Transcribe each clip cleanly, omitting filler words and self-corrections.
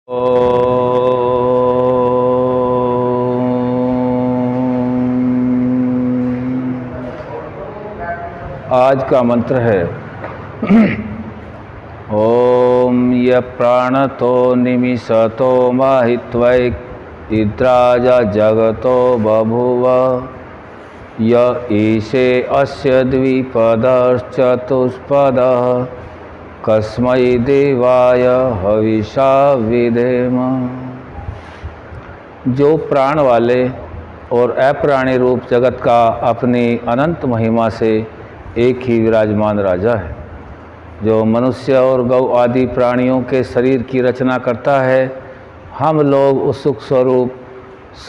आज का मंत्र है ओम य प्राणतो निमिषतो माहित्वैद्राज जगतो बभूव य ईशे अस्य द्विपदश्चतुष्पदः कस्मै देवाय हविषा विधेम। जो प्राण वाले और अप्राणी रूप जगत का अपनी अनंत महिमा से एक ही विराजमान राजा है, जो मनुष्य और गौ आदि प्राणियों के शरीर की रचना करता है, हम लोग उस सुख स्वरूप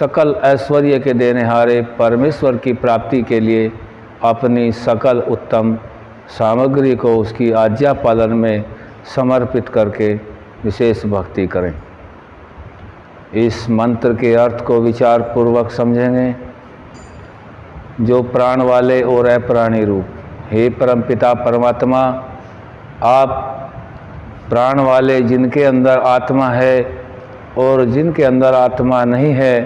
सकल ऐश्वर्य के देनेहारे परमेश्वर की प्राप्ति के लिए अपनी सकल उत्तम सामग्री को उसकी आज्ञा पालन में समर्पित करके विशेष भक्ति करें। इस मंत्र के अर्थ को विचार पूर्वक समझेंगे। जो प्राण वाले और अप्राणी रूप, हे परमपिता परमात्मा, आप प्राण वाले जिनके अंदर आत्मा है और जिनके अंदर आत्मा नहीं है,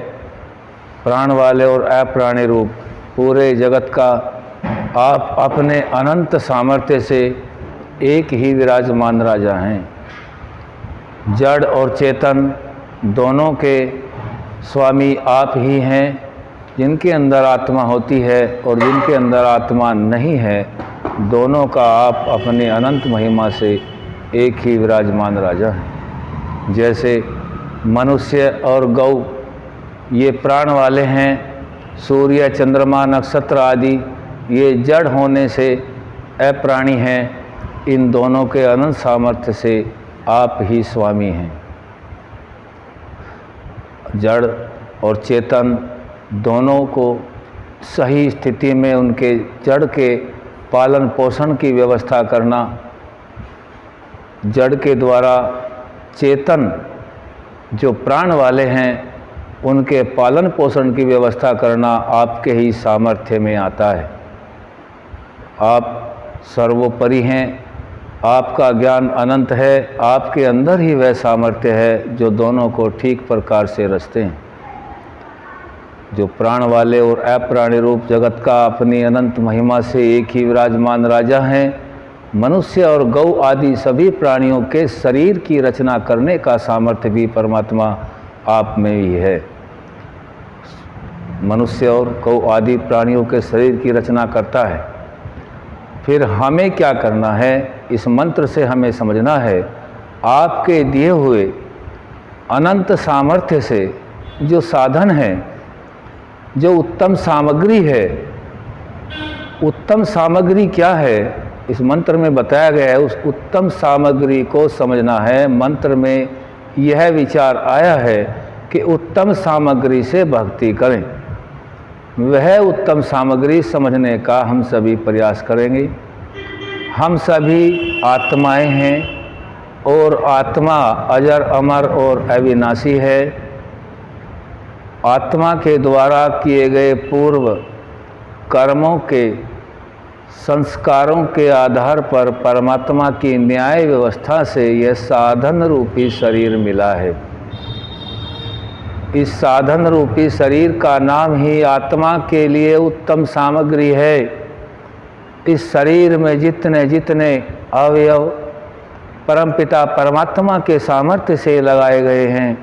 प्राण वाले और अप्राणी रूप पूरे जगत का आप अपने अनंत सामर्थ्य से एक ही विराजमान राजा हैं। जड़ और चेतन दोनों के स्वामी आप ही हैं। जिनके अंदर आत्मा होती है और जिनके अंदर आत्मा नहीं है, दोनों का आप अपनी अनंत महिमा से एक ही विराजमान राजा हैं। जैसे मनुष्य और गौ ये प्राण वाले हैं, सूर्य चंद्रमा नक्षत्र आदि ये जड़ होने से अप्राणी हैं, इन दोनों के अनंत सामर्थ्य से आप ही स्वामी हैं। जड़ और चेतन दोनों को सही स्थिति में उनके जड़ के पालन पोषण की व्यवस्था करना, जड़ के द्वारा चेतन जो प्राण वाले हैं उनके पालन पोषण की व्यवस्था करना आपके ही सामर्थ्य में आता है। आप सर्वोपरि हैं, आपका ज्ञान अनंत है, आपके अंदर ही वह सामर्थ्य है जो दोनों को ठीक प्रकार से रचते हैं। जो प्राण वाले और अप्राणी रूप जगत का अपनी अनंत महिमा से एक ही विराजमान राजा हैं, मनुष्य और गौ आदि सभी प्राणियों के शरीर की रचना करने का सामर्थ्य भी परमात्मा आप में ही है। मनुष्य और गौ आदि प्राणियों के शरीर की रचना करता है। फिर हमें क्या करना है, इस मंत्र से हमें समझना है, आपके दिए हुए अनंत सामर्थ्य से जो साधन है, जो उत्तम सामग्री है, उत्तम सामग्री क्या है इस मंत्र में बताया गया है, उस उत्तम सामग्री को समझना है। मंत्र में यह विचार आया है कि उत्तम सामग्री से भक्ति करें। वह उत्तम सामग्री समझने का हम सभी प्रयास करेंगे। हम सभी आत्माएं हैं और आत्मा अजर अमर और अविनाशी है। आत्मा के द्वारा किए गए पूर्व कर्मों के संस्कारों के आधार पर परमात्मा की न्याय व्यवस्था से यह साधन रूपी शरीर मिला है। इस साधन रूपी शरीर का नाम ही आत्मा के लिए उत्तम सामग्री है। इस शरीर में जितने जितने अवयव परमपिता परमात्मा के सामर्थ्य से लगाए गए हैं,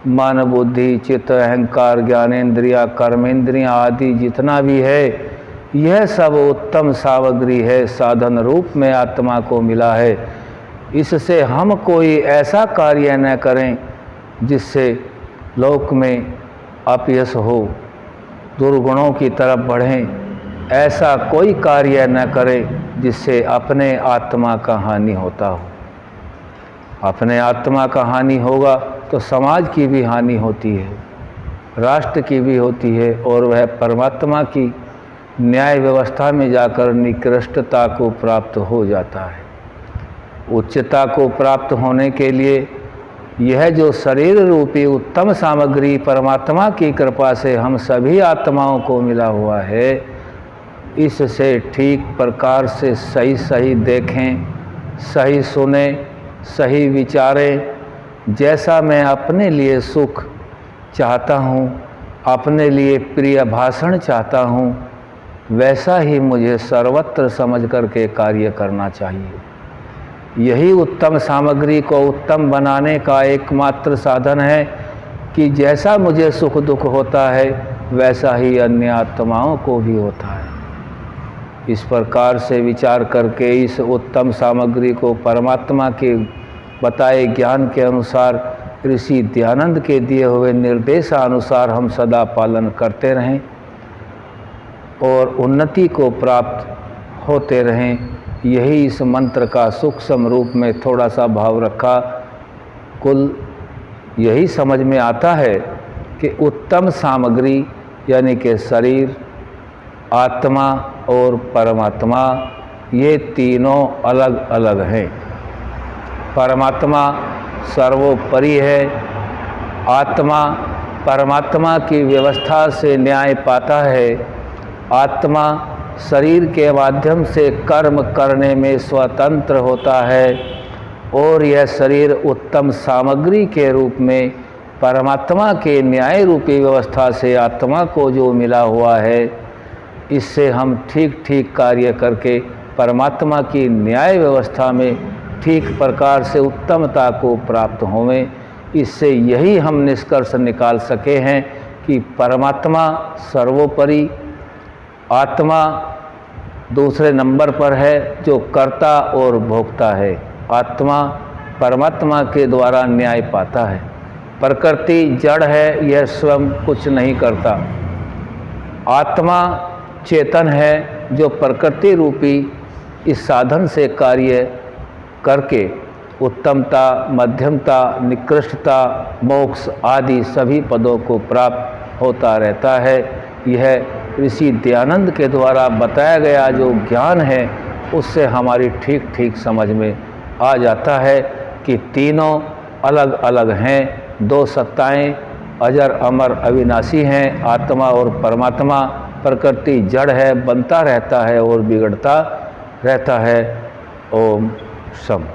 मन बुद्धि चित्त अहंकार ज्ञानेन्द्रिया कर्मेंद्रियाँ आदि जितना भी है, यह सब उत्तम सामग्री है, साधन रूप में आत्मा को मिला है। इससे हम कोई ऐसा कार्य न करें जिससे लोक में अपयश हो, दुर्गुणों की तरफ बढ़ें। ऐसा कोई कार्य न करें जिससे अपने आत्मा का हानि होता हो। अपने आत्मा का हानि होगा तो समाज की भी हानि होती है, राष्ट्र की भी होती है, और वह परमात्मा की न्याय व्यवस्था में जाकर निकृष्टता को प्राप्त हो जाता है। उच्चता को प्राप्त होने के लिए यह जो शरीर रूपी उत्तम सामग्री परमात्मा की कृपा से हम सभी आत्माओं को मिला हुआ है, इससे ठीक प्रकार से सही सही देखें, सही सुने, सही विचारें जैसा मैं अपने लिए सुख चाहता हूँ, अपने लिए प्रिय भाषण चाहता हूँ, वैसा ही मुझे सर्वत्र समझ करके कार्य करना चाहिए। यही उत्तम सामग्री को उत्तम बनाने का एकमात्र साधन है कि जैसा मुझे सुख दुख होता है वैसा ही अन्य आत्माओं को भी होता है। इस प्रकार से विचार करके इस उत्तम सामग्री को परमात्मा के बताए ज्ञान के अनुसार, ऋषि दयानंद के दिए हुए निर्देशानुसार हम सदा पालन करते रहें और उन्नति को प्राप्त होते रहें। यही इस मंत्र का सूक्ष्म रूप में थोड़ा सा भाव रखा। कुल यही समझ में आता है कि उत्तम सामग्री यानी कि शरीर, आत्मा और परमात्मा, ये तीनों अलग अलग हैं। परमात्मा सर्वोपरि है। आत्मा परमात्मा की व्यवस्था से न्याय पाता है। आत्मा शरीर के माध्यम से कर्म करने में स्वतंत्र होता है और यह शरीर उत्तम सामग्री के रूप में परमात्मा के न्याय रूपी व्यवस्था से आत्मा को जो मिला हुआ है, इससे हम ठीक ठीक कार्य करके परमात्मा की न्याय व्यवस्था में ठीक प्रकार से उत्तमता को प्राप्त होवें। इससे यही हम निष्कर्ष निकाल सके हैं कि परमात्मा सर्वोपरि, आत्मा दूसरे नंबर पर है जो कर्ता और भोक्ता है। आत्मा परमात्मा के द्वारा न्याय पाता है। प्रकृति जड़ है, यह स्वयं कुछ नहीं करता। आत्मा चेतन है जो प्रकृति रूपी इस साधन से कार्य करके उत्तमता, मध्यमता, निकृष्टता, मोक्ष आदि सभी पदों को प्राप्त होता रहता है। यह ऋषि दयानंद के द्वारा बताया गया जो ज्ञान है उससे हमारी ठीक ठीक समझ में आ जाता है कि तीनों अलग अलग हैं। दो सत्ताएं अजर अमर अविनाशी हैं, आत्मा और परमात्मा। प्रकृति जड़ है, बनता रहता है और बिगड़ता रहता है। ओम शम।